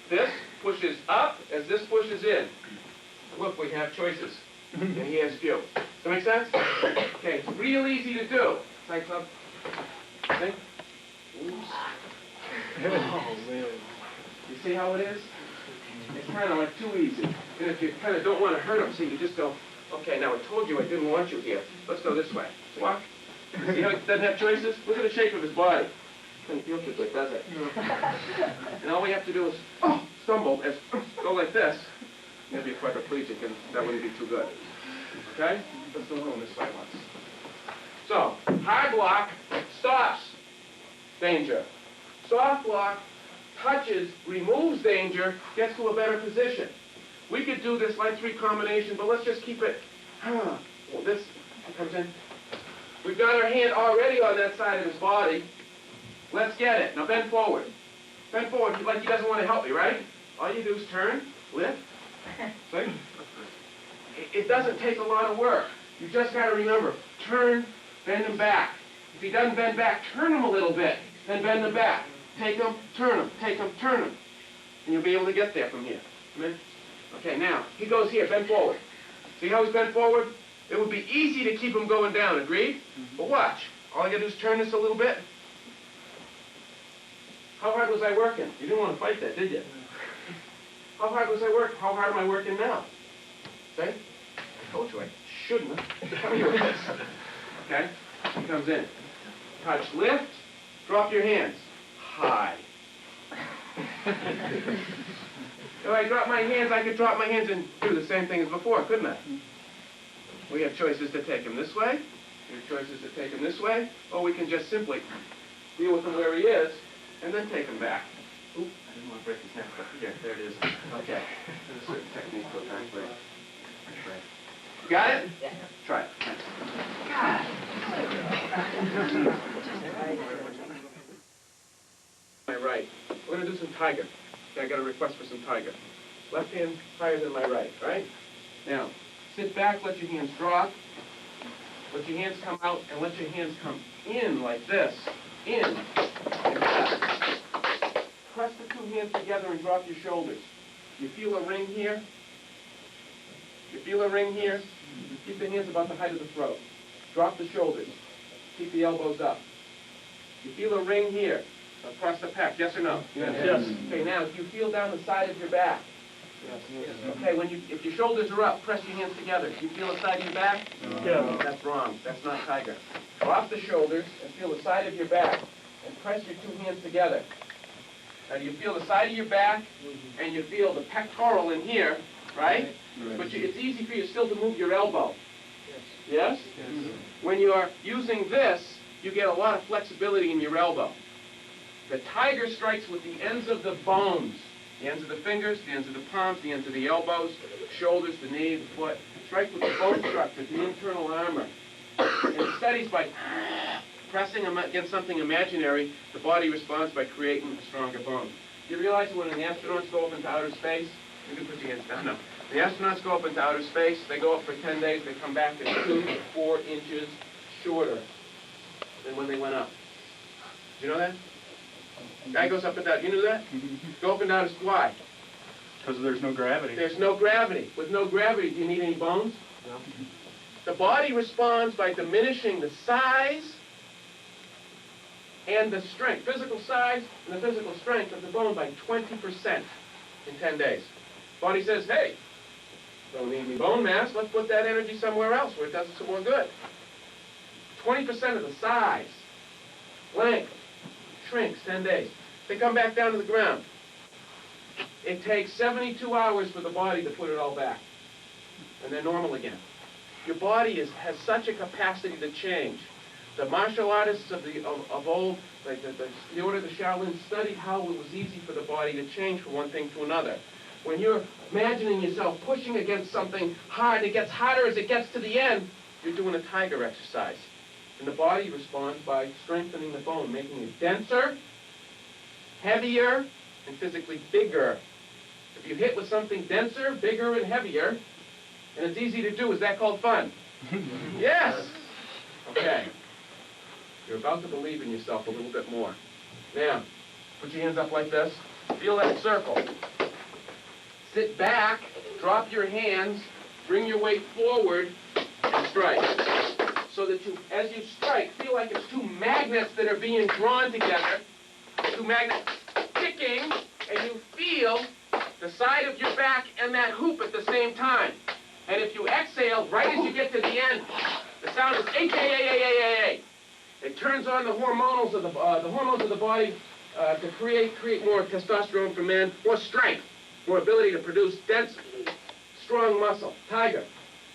This pushes up as this pushes in. Look, we have choices. And he has few. Does that make sense? Okay, it's real easy to do. Side club. See? Oops. Oh, man. You see how it is? It's kind of like too easy. And if you kind of don't want to hurt him, see, you just go, okay, now I told you I didn't want you here. Let's go this way. Walk. See how he doesn't have choices? Look at the shape of his body. Doesn't feel too good, does it? And all we have to do is stumble, go like this. Maybe a quadriplegic, and that wouldn't be too good. Okay? Let's do it this way once. So, hard block, stops, danger. Soft block, touches, removes danger, gets to a better position. We could do this like 3 combination, but let's just keep it. Well, this comes in. We've got our hand already on that side of his body. Let's get it. Now bend forward. Bend forward like he doesn't want to help me, right? All you do is turn, lift. See? It doesn't take a lot of work. You just got to remember, turn, bend him back. If he doesn't bend back, turn him a little bit, then bend him back. Take him, turn him, take him, turn him. And you'll be able to get there from here. Come in. Okay, now, he goes here, bend forward. See how he's bent forward? It would be easy to keep him going down, agreed? Mm-hmm. But watch. All you gotta do is turn this a little bit. How hard was I working? You didn't want to fight that, did you? How hard was I working? How hard am I working now? See? I told you I shouldn't have. Come here with this. Okay? He comes in. Touch, lift, drop your hands. High. If I drop my hands, I could drop my hands and do the same thing as before, couldn't I? We have choices to take him this way, we have choices to take him this way, or we can just simply deal with him where he is, and then take him back. Oop, I didn't want to break his neck, but here, there it is. Okay. There's a certain technique to it. You got it? Yeah. Try it. My right. We're going to do some tiger. Okay, I got a request for some tiger. Left hand higher than my right, right? Now, sit back, let your hands drop. Let your hands come out, and let your hands come in like this. In. And back. Press the two hands together and drop your shoulders. You feel a ring here? You feel a ring here? Keep the hands about the height of the throat. Drop the shoulders. Keep the elbows up. You feel a ring here, across the pec, yes or no? Yes. Okay, now if you feel down the side of your back. Yes. Okay, if your shoulders are up, press your hands together. Do you feel the side of your back? Yeah. That's wrong. That's not tiger. Drop the shoulders and feel the side of your back and press your two hands together. Now you feel the side of your back and you feel the pectoral in here, right? But it's easy for you still to move your elbow. Yes? Yes? When you're using this, you get a lot of flexibility in your elbow. The tiger strikes with the ends of the bones. The ends of the fingers, the ends of the palms, the ends of the elbows, the shoulders, the knee, the foot. Strike with the bone structure, the internal armor. And studies by pressing against something imaginary, the body responds by creating stronger bones. You realize that when the astronauts go up into outer space, you can put your hands down now. The astronauts go up into outer space, they go up for 10 days, they come back to 2 to 4 inches shorter than when they went up. Do you know that? Guy goes up and down. You knew that? Go up and down. Why? Because there's no gravity. There's no gravity. With no gravity, do you need any bones? No. The body responds by diminishing the size and the strength, physical size and the physical strength of the bone by 20% in 10 days. Body says, hey, don't need any bone mass. Let's put that energy somewhere else where it does some more good. 20% of the size, length, shrinks 10 days. They come back down to the ground. It takes 72 hours for the body to put it all back. And they're normal again. Your body has such a capacity to change. The martial artists of old, like the order of the Shaolin, studied how it was easy for the body to change from one thing to another. When you're imagining yourself pushing against something hard, it gets harder as it gets to the end, you're doing a tiger exercise. And the body responds by strengthening the bone, making it denser, heavier, and physically bigger. If you hit with something denser, bigger, and heavier, and it's easy to do, is that called fun? Yes! Okay. You're about to believe in yourself a little bit more. Now, put your hands up like this. Feel that circle. Sit back, drop your hands, bring your weight forward, and strike. So that you, as you strike, feel like it's two magnets that are being drawn together. Two magnets kicking, and you feel the side of your back and that hoop at the same time. And if you exhale, right as you get to the end, the sound is A-K-A-A-A-A-A. It turns on the hormones of the body to create more testosterone for men, more strength, more ability to produce dense, strong muscle. Tiger.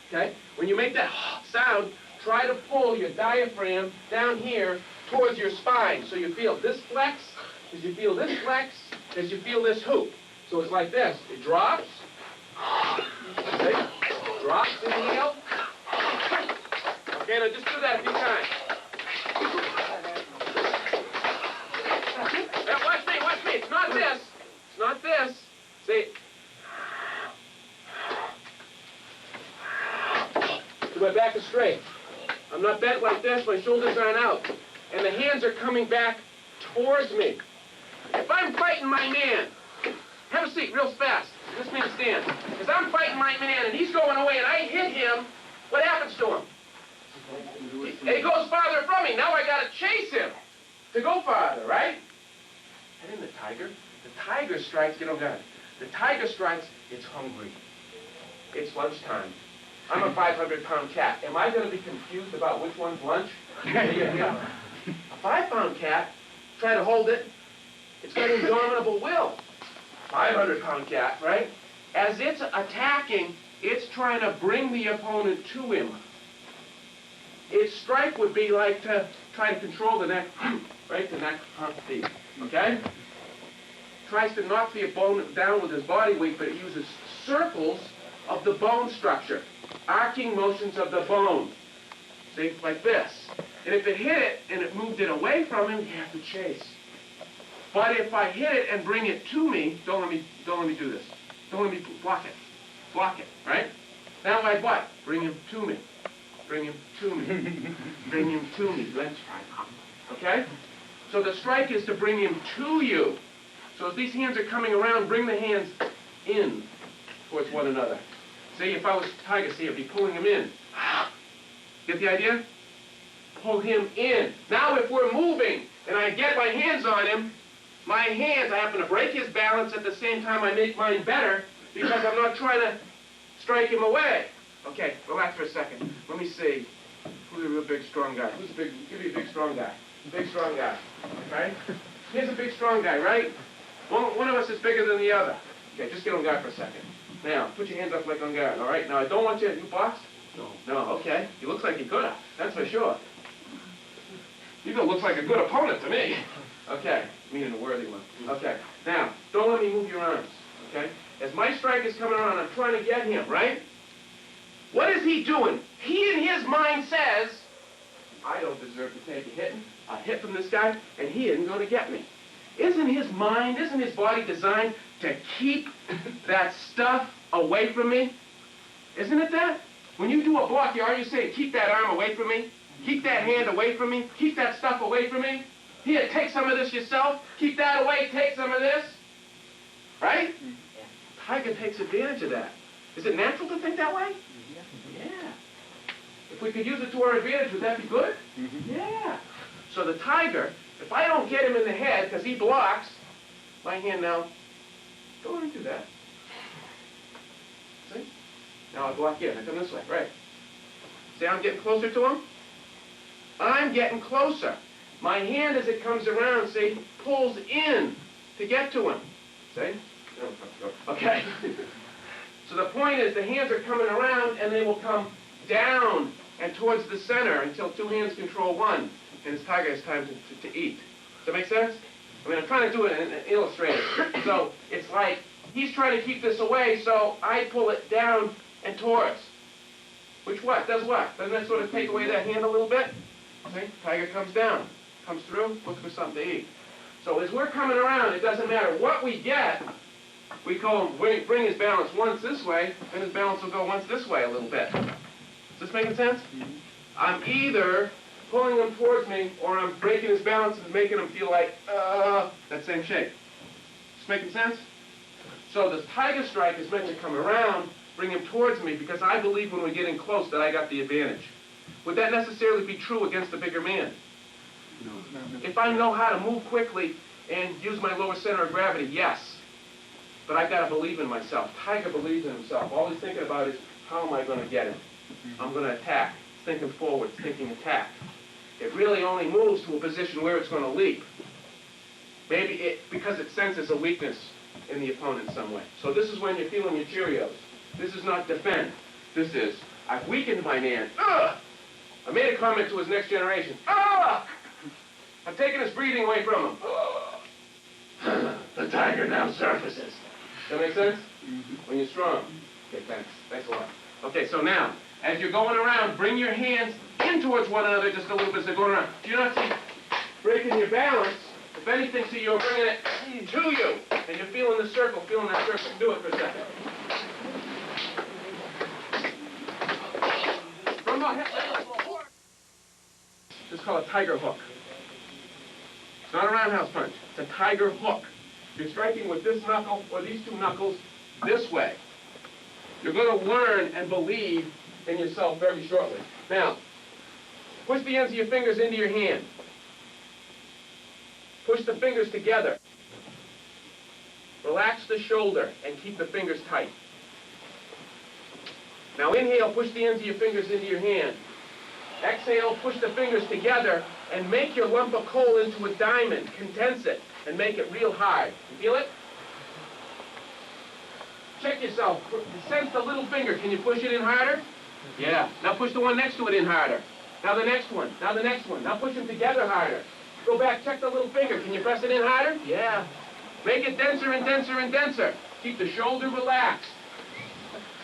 Okay? When you make that sound, try to pull your diaphragm down here towards your spine. So you feel this flex, as you feel this flex, as you feel this hoop. So it's like this. It drops. Okay? Drops in the heel. Okay, now just do that a few times. Now watch me, watch me. It's not this. It's not this. See? So my back is straight. I'm not bent like this. My shoulders aren't out. And the hands are coming back towards me. If I'm fighting my man, have a seat real fast. Just me to stand. Because I'm fighting my man and he's going away and I hit him, what happens to him? He goes farther from me. Now I got to chase him to go farther, right? And then the tiger strikes, get over there. The tiger strikes, it's hungry. It's lunchtime. I'm a 500-pound cat. Am I going to be confused about which one's lunch? A 5-pound cat, try to hold it. It's got indomitable will. 500-pound cat, right? As it's attacking, it's trying to bring the opponent to him. Its strike would be like to try to control the neck, right? The neck beat, okay? Tries to knock the opponent down with his body weight, but it uses circles of the bone structure, arcing motions of the bone. See, like this. And if it hit it and it moved it away from him, you have to chase. But if I hit it and bring it to me, don't let me do this. Don't let me block it. Block it, right? Now I what? Bring him to me. Bring him to me. Bring him to me. Let's try. Okay? So the strike is to bring him to you. So as these hands are coming around, bring the hands in towards one another. See, if I was Tiger, see, I'd be pulling him in. Get the idea? Pull him in. Now if we're moving and I get my hands on him, my hands, I happen to break his balance at the same time I make mine better because I'm not trying to strike him away. Okay, relax for a second. Let me see. Who's a real big, strong guy? Who's a big, give me a big, strong guy. Big, strong guy, right? Here's a big, strong guy, right? One of us is bigger than the other. Okay, just get on guard for a second. Now, put your hands up like on guard, all right? Now, I don't want you boxed? No. No, okay. He looks like he could have, that's for sure. He looks like a good opponent to me. Okay, meaning a worthy one. Okay, now, don't let me move your arms, okay? As my strike is coming around, I'm trying to get him, right? What is he doing? He in his mind says, I don't deserve to take a hit from this guy, and he isn't going to get me. Isn't his mind, isn't his body designed to keep that stuff away from me? Isn't it that? When you do a block, are you saying, keep that arm away from me? Keep that hand away from me? Keep that stuff away from me? Here, take some of this yourself. Keep that away, take some of this. Right? Yeah. Tiger takes advantage of that. Is it natural to think that way? Yeah. If we could use it to our advantage, would that be good? Mm-hmm. Yeah. So the tiger, if I don't get him in the head because he blocks, my hand now, don't let me do that. See? Now I block in. I come this way, right? See how I'm getting closer to him? I'm getting closer. My hand, as it comes around, see, pulls in to get to him. See? Okay. So the point is the hands are coming around and they will come down and towards the center until two hands control one. And this tiger has time to eat. Does that make sense? I mean, I'm trying to do it and illustrate it. So it's like he's trying to keep this away, so I pull it down and towards. Which what? Does what? Doesn't that sort of take away that hand a little bit? See? Tiger comes down, comes through, looks for something to eat. So as we're coming around, it doesn't matter what we get. We call him, bring his balance once this way, and his balance will go once this way a little bit. Is this making sense? Mm-hmm. I'm either pulling him towards me, or I'm breaking his balance and making him feel like, that same shape. Is this making sense? So this tiger strike is meant to come around, bring him towards me, because I believe when we get in close that I got the advantage. Would that necessarily be true against the bigger man? No. If I know how to move quickly and use my lower center of gravity, yes. But I got to believe in myself. Tiger believes in himself. All he's thinking about is, how am I going to get him? I'm going to attack. It's thinking forward. It's thinking attack. It really only moves to a position where it's going to leap. Maybe because it senses a weakness in the opponent in some way. So this is when you're feeling your Cheerios. This is not defend. This is, I've weakened my man. Ugh! I made a comment to his next generation. Ah! I've taken his breathing away from him. The tiger now surfaces. Does that make sense? Mm-hmm. When you're strong. Okay, thanks. Thanks a lot. Okay, so now, as you're going around, bring your hands in towards one another just a little bit as they're going around. Do you not see breaking your balance? If anything, see, you're bringing it to you. And you're feeling the circle, feeling that circle. Do it for a second. From the head. This is called a tiger hook. It's not a roundhouse punch. It's a tiger hook. You're striking with this knuckle or these two knuckles this way. You're going to learn and believe in yourself very shortly. Now, push the ends of your fingers into your hand. Push the fingers together. Relax the shoulder and keep the fingers tight. Now inhale, push the ends of your fingers into your hand. Exhale, push the fingers together and make your lump of coal into a diamond. Condense it and make it real hard. You feel it? Check yourself. Sense the little finger. Can you push it in harder? Yeah. Now push the one next to it in harder. Now the next one. Now the next one. Now push them together harder. Go back. Check the little finger. Can you press it in harder? Yeah. Make it denser and denser and denser. Keep the shoulder relaxed.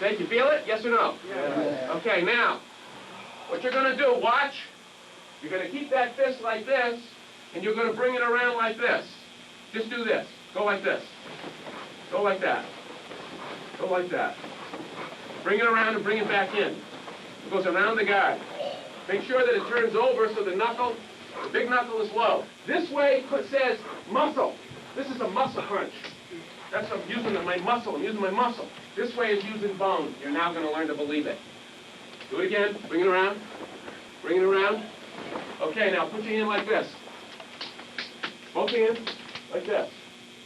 Say, you feel it? Yes or no? Yeah. Okay, now, what you're going to do, watch. You're going to keep that fist like this, and you're going to bring it around like this. Just do this. Go like this. Go like that. Go like that. Bring it around and bring it back in. It goes around the guard. Make sure that it turns over so the knuckle, the big knuckle is low. This way it says muscle. This is a muscle punch. That's what I'm using my muscle. I'm using my muscle. This way is using bone. You're now going to learn to believe it. Do it again. Bring it around. Bring it around. Okay, now put your hand like this. Both hands like this.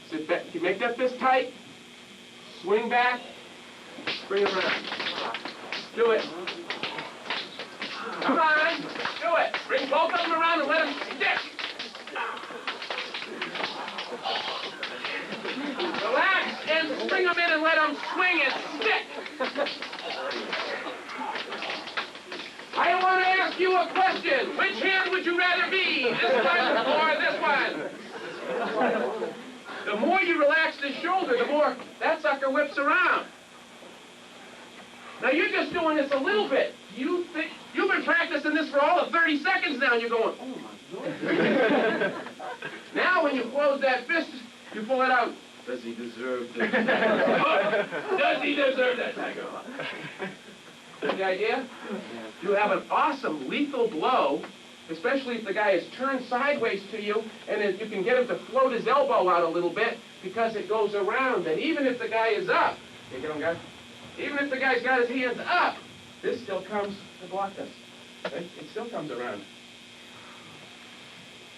Sit back. You make that fist tight. Swing back. Bring it around. Do it. Come on. Do it. Bring both of them around and let them stick. Relax and bring them in and let them swing and stick. I want to ask you a question. Which hand would you rather be? This one or this one? The more you relax the shoulder, the more that sucker whips around. Now you're just doing this a little bit. You think you've been practicing this for all of 30 seconds now, and you're going, oh my Lord. Now when you close that fist, you pull it out. Does he deserve this? Does he deserve that tiger? The idea? You have an awesome lethal blow, especially if the guy is turned sideways to you, and if you can get him to float his elbow out a little bit because it goes around. And even if the guy is up, you get him, guys? Even if the guy's got his hands up, this still comes to block this. Right? It still comes around.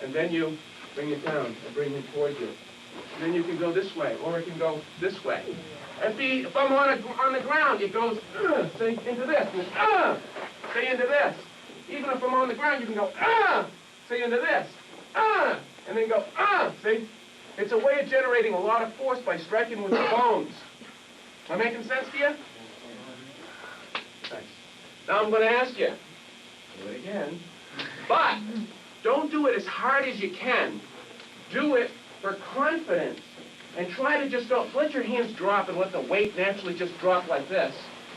And then you bring it down and bring him towards you. And then you can go this way, or it can go this way. If I'm on the ground, it goes, say, into this, and say, into this. Even if I'm on the ground, you can go, say, into this, and then go, see? It's a way of generating a lot of force by striking with the bones. Am I making sense to you? Thanks. Now I'm going to ask you, do it again, but don't do it as hard as you can. Do it for confidence. And try to just go, let your hands drop and let the weight naturally just drop like this.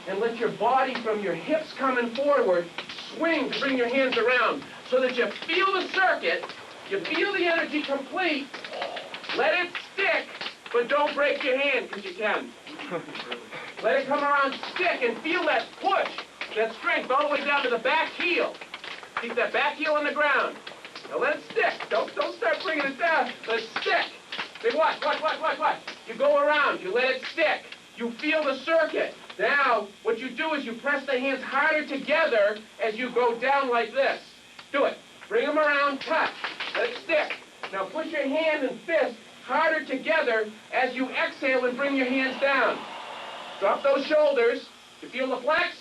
And let your body from your hips coming forward swing to bring your hands around so that you feel the circuit, you feel the energy complete, let it stick, but don't break your hand because you can. Let it come around, stick, and feel that push, that strength all the way down to the back heel. Keep that back heel on the ground. Now let it stick. Don't start bringing it down. Let it stick. Say, watch. You go around, you let it stick. You feel the circuit. Now, what you do is you press the hands harder together as you go down like this. Do it. Bring them around, touch. Let it stick. Now push your hand and fist harder together as you exhale and bring your hands down. Drop those shoulders. You feel the flex?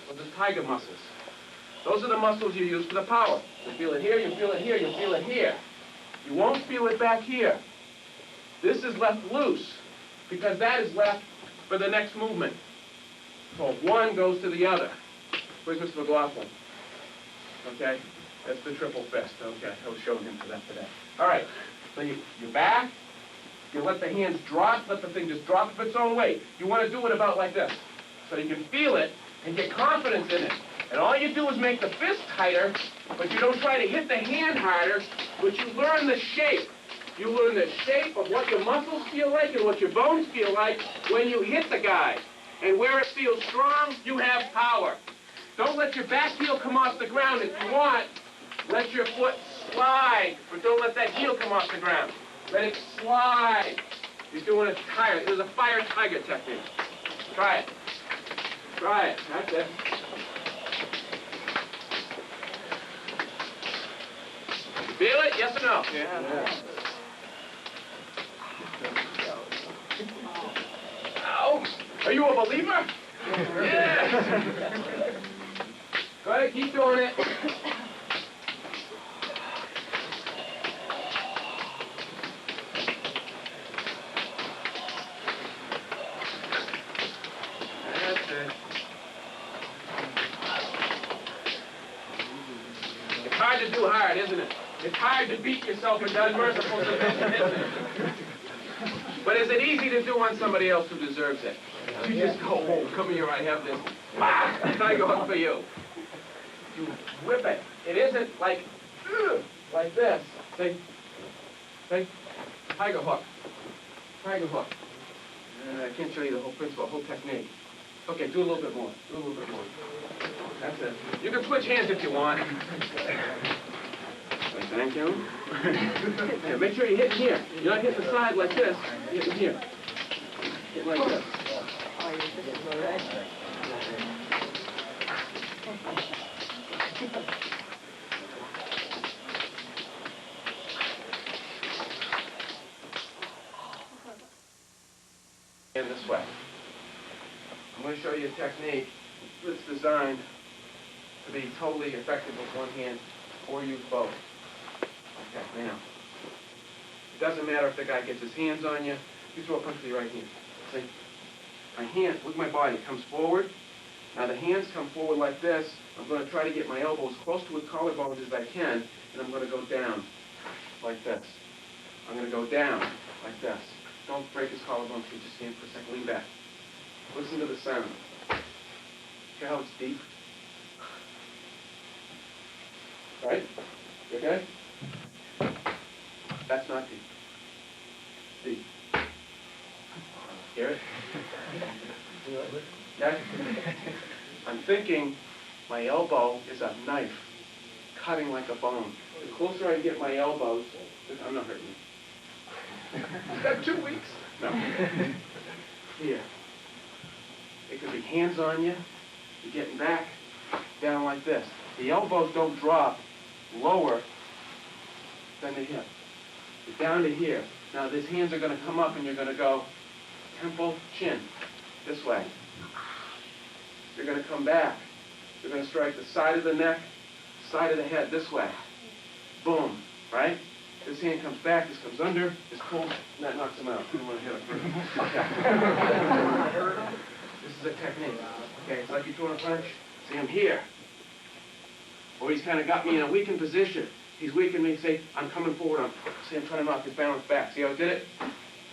Those are the tiger muscles. Those are the muscles you use for the power. You feel it here, you feel it here, you feel it here. You won't feel it back here. This is left loose because that is left for the next movement. So one goes to the other. Where's Mr. McLaughlin? Okay, that's the triple fist. Okay, I was showing him for that today. All right, so you're back. You let the hands drop, let the thing just drop of its own weight. You want to do it about like this, so you can feel it and get confidence in it. And all you do is make the fist tighter, but you don't try to hit the hand harder, but you learn the shape. You learn the shape of what your muscles feel like and what your bones feel like when you hit the guy. And where it feels strong, you have power. Don't let your back heel come off the ground. If you want, let your foot slide, but don't let that heel come off the ground. Let it slide. You're doing a tiger. There's a fire tiger technique. Try it. Try it. That's it. Feel it? Yes or no? Yeah. Oh, are you a believer? Yes. Go ahead, keep doing it. hard, isn't it? It's hard to beat yourself into unmerciful submission, isn't it? But is it easy to do on somebody else who deserves it? You just go, oh, come here, I have this. Bah! I go up for you. You whip it. It isn't like this. See? See? Tiger hook. Tiger hook. I can't show you the whole principle, the whole technique. Okay, do a little bit more. Do a little bit more. That's it. You can switch hands if you want. Thank you. Yeah, make sure you hit here. You're not hitting the side like this. You're hitting here. Hit like this. And this way. I'm going to show you a technique that's designed to be totally effective with one hand or use both. Okay, now. It doesn't matter if the guy gets his hands on you. You throw a punch with your right hand. See? My hand, with my body, comes forward. Now the hands come forward like this. I'm going to try to get my elbows close to his collarbones as I can, and I'm going to go down like this. I'm going to go down like this. Don't break his collarbone. You just stand for a second. Lean back. Listen to the sound. Hear how it's deep? Right? You okay? That's not deep. Deep. Hear it? Okay? I'm thinking my elbow is a knife cutting like a bone. The closer I get my elbows, I'm not hurting you. Is that 2 weeks? No. Here. It could be hands on you. You're getting back, down like this. The elbows don't drop lower than the hip. You're down to here. Now these hands are going to come up and you're going to go temple, chin, this way. You're going to come back. You're going to strike the side of the neck, side of the head, this way. Boom, right? This hand comes back, this comes under, this pulls, and that knocks him out. You don't want to hit him first. Okay. This is a technique. Okay, it's like you're throwing a punch. See, I'm here. Or he's kind of got me in a weakened position. He's weakened me, say, I'm coming forward, I'm trying to knock his balance back. See how I did it?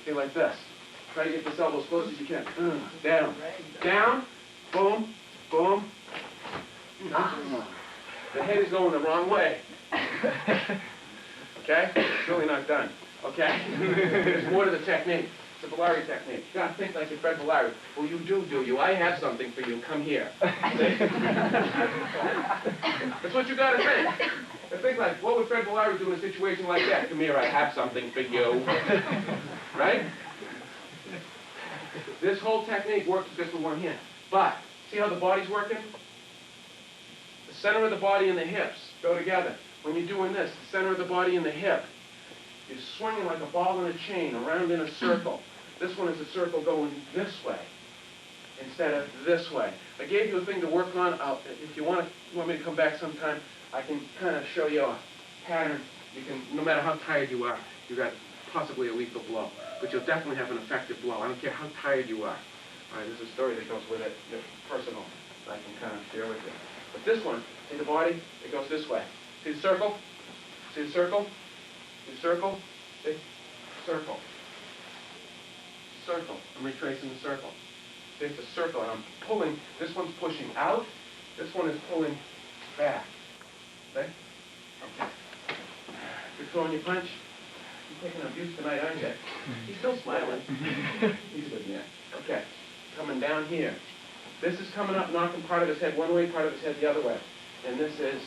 Okay, like this. Try to get this elbow as close as you can. Down. Down. Boom. Boom. The head is going the wrong way. Okay? It's really not done. Okay? There's more to the technique. It's a Bellari technique. You gotta think like you're Fred Bellari. Well, you do you? I have something for you. Come here. That's what you gotta think. And think like, what would Fred Bellari do in a situation like that? Come here, I have something for you. Right? This whole technique works just with one hand. But, see how the body's working? The center of the body and the hips go together. When you're doing this, the center of the body and the hip, you're swinging like a ball in a chain around in a circle. This one is a circle going this way instead of this way. I gave you a thing to work on. If you want me to come back sometime, I can kind of show you a pattern. You can, no matter how tired you are, you got possibly a lethal blow. But you'll definitely have an effective blow. I don't care how tired you are. All right, there's a story that goes with it, that's personal, that I can kind of share with you. But this one, see the body? It goes this way. See the circle? See the circle? See the circle? See? Circle. Circle. I'm retracing the circle. See, it's a circle, and I'm pulling. This one's pushing out. This one is pulling back. See? Okay. You're throwing your punch. You're taking abuse tonight, aren't you? He's still smiling. He's a good man. Okay. Coming down here. This is coming up, knocking part of his head one way, part of his head the other way. And this is,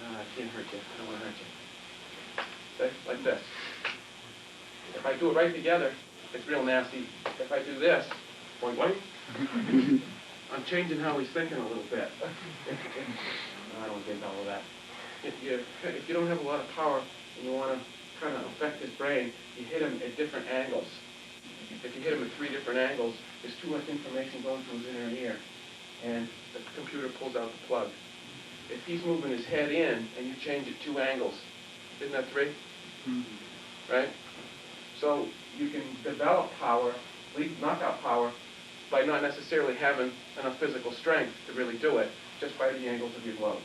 I can't hurt you. I don't want to hurt you. See? Like this. If I do it right together, it's real nasty. If I do this, boing, boing, I'm changing how he's thinking a little bit. I don't get all of that. If you don't have a lot of power and you want to kind of affect his brain, you hit him at different angles. If you hit him at 3 different angles, there's too much information going through his inner ear, and the computer pulls out the plug. If he's moving his head in and you change it 2 angles, isn't that 3? Mm-hmm. Right? So you can develop power, knockout power, by not necessarily having enough physical strength to really do it, just by the angles of your blows.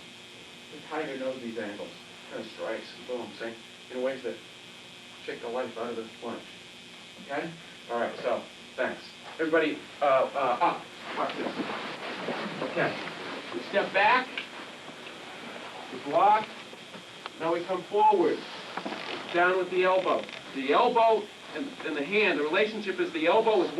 The tiger knows these angles. Kind of strikes and boom, see? In ways that shake the life out of the lunch. Okay? All right, so, thanks. Everybody, up. Watch this. Okay. We step back. We block. Now we come forward. Down with the elbow. The elbow and the hand, the relationship is the elbow is